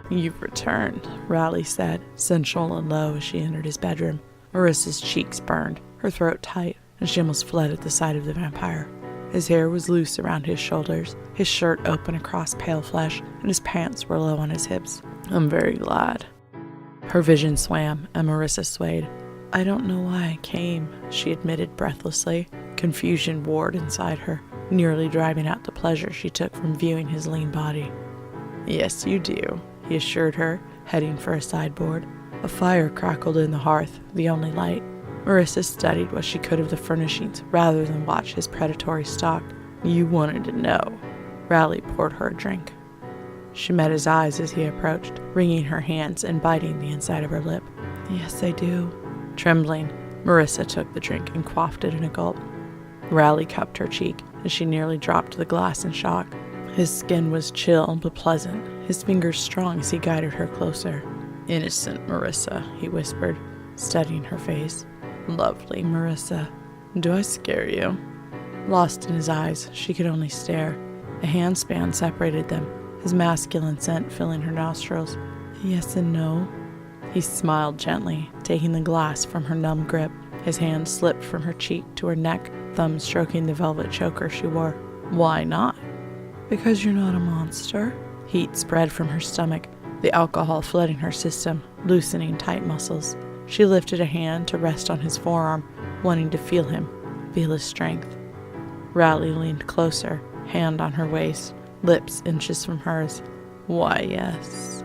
"You've returned," Raleigh said, sensual and low as she entered his bedroom. Marissa's cheeks burned, her throat tight, and she almost fled at the sight of the vampire. His hair was loose around his shoulders, his shirt open across pale flesh, and his pants were low on his hips. "I'm very glad." Her vision swam, and Marissa swayed. "I don't know why I came," she admitted breathlessly. Confusion warred inside her, nearly driving out the pleasure she took from viewing his lean body. "Yes, you do," he assured her, heading for a sideboard. A fire crackled in the hearth, the only light. Marissa studied what she could of the furnishings rather than watch his predatory stalk. "You wanted to know." Raleigh poured her a drink. She met his eyes as he approached, wringing her hands and biting the inside of her lip. "Yes, I do." Trembling, Marissa took the drink and quaffed it in a gulp. Raleigh cupped her cheek, and she nearly dropped the glass in shock. His skin was chill but pleasant, his fingers strong as he guided her closer. "Innocent Marissa," he whispered, studying her face. "Lovely Marissa. Do I scare you?" Lost in his eyes, she could only stare. A handspan separated them, his masculine scent filling her nostrils. "Yes and no." He smiled gently, taking the glass from her numb grip. His hand slipped from her cheek to her neck, thumb stroking the velvet choker she wore. "Why not?" "Because you're not a monster." Heat spread from her stomach, the alcohol flooding her system, loosening tight muscles. She lifted a hand to rest on his forearm, wanting to feel him, feel his strength. Raleigh leaned closer, hand on her waist, lips inches from hers. "Why, yes."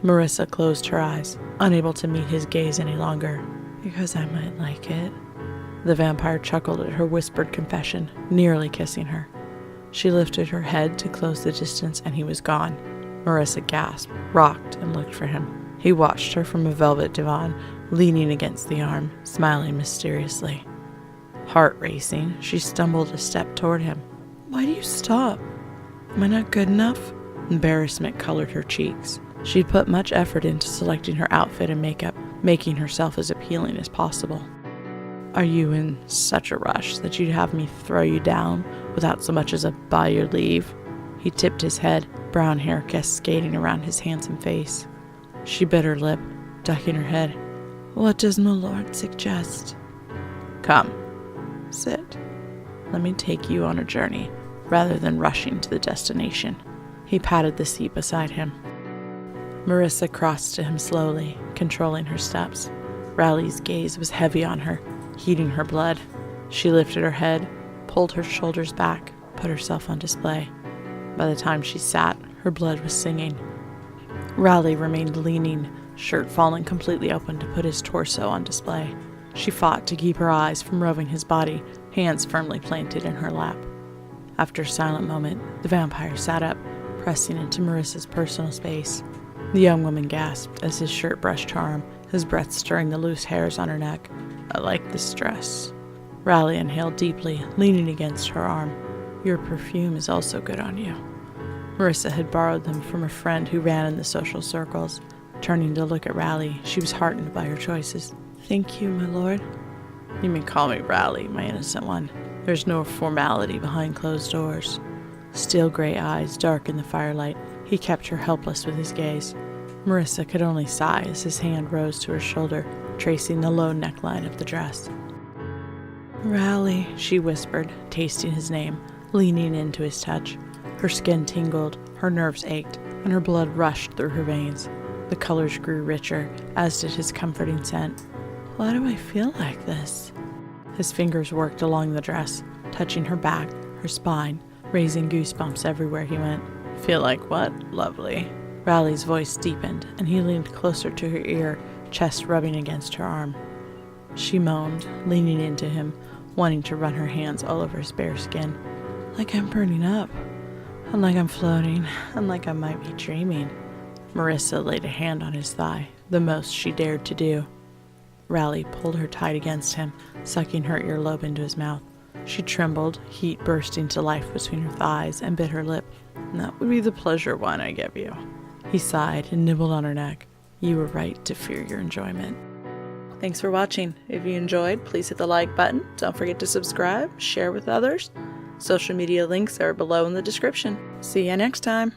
Marissa closed her eyes, unable to meet his gaze any longer. "Because I might like it." The vampire chuckled at her whispered confession, nearly kissing her. She lifted her head to close the distance, and he was gone. Marissa gasped, rocked, and looked for him. He watched her from a velvet divan, leaning against the arm, smiling mysteriously. Heart racing, she stumbled a step toward him. "Why do you stop? Am I not good enough?" Embarrassment colored her cheeks. She'd put much effort into selecting her outfit and makeup, making herself as appealing as possible. "Are you in such a rush that you'd have me throw you down without so much as a by your leave?" He tipped his head, brown hair cascading around his handsome face. She bit her lip, ducking her head. "What does my lord suggest?" "Come, sit. Let me take you on a journey, rather than rushing to the destination." He patted the seat beside him. Marissa crossed to him slowly, controlling her steps. Raleigh's gaze was heavy on her, heating her blood. She lifted her head, pulled her shoulders back, put herself on display. By the time she sat, her blood was singing. Raleigh remained leaning, shirt falling completely open to put his torso on display. She fought to keep her eyes from roving his body, hands firmly planted in her lap. After a silent moment, the vampire sat up, pressing into Marissa's personal space. The young woman gasped as his shirt brushed her arm, his breath stirring the loose hairs on her neck. "I like this dress." Raleigh inhaled deeply, leaning against her arm. "Your perfume is also good on you." Marissa had borrowed them from a friend who ran in the social circles. Turning to look at Raleigh, she was heartened by her choices. "Thank you, my lord." "You may call me Raleigh, my innocent one. There's no formality behind closed doors." Steel gray eyes dark in the firelight, he kept her helpless with his gaze. Marissa could only sigh as his hand rose to her shoulder, tracing the low neckline of the dress. "Raleigh," she whispered, tasting his name, leaning into his touch. Her skin tingled, her nerves ached, and her blood rushed through her veins. The colors grew richer, as did his comforting scent. "Why do I feel like this?" His fingers worked along the dress, touching her back, her spine, raising goosebumps everywhere he went. "Feel like what, lovely?" Raleigh's voice deepened, and he leaned closer to her ear, chest rubbing against her arm. She moaned, leaning into him, wanting to run her hands all over his bare skin. "Like I'm burning up, and like I'm floating, and like I might be dreaming." Marissa laid a hand on his thigh, the most she dared to do. Raleigh pulled her tight against him, sucking her earlobe into his mouth. She trembled, heat bursting to life between her thighs, and bit her lip. "That would be the pleasure wine I give you." He sighed and nibbled on her neck. "You were right to fear your enjoyment." Thanks for watching. If you enjoyed, please hit the like button. Don't forget to subscribe, share with others. Social media links are below in the description. See you next time.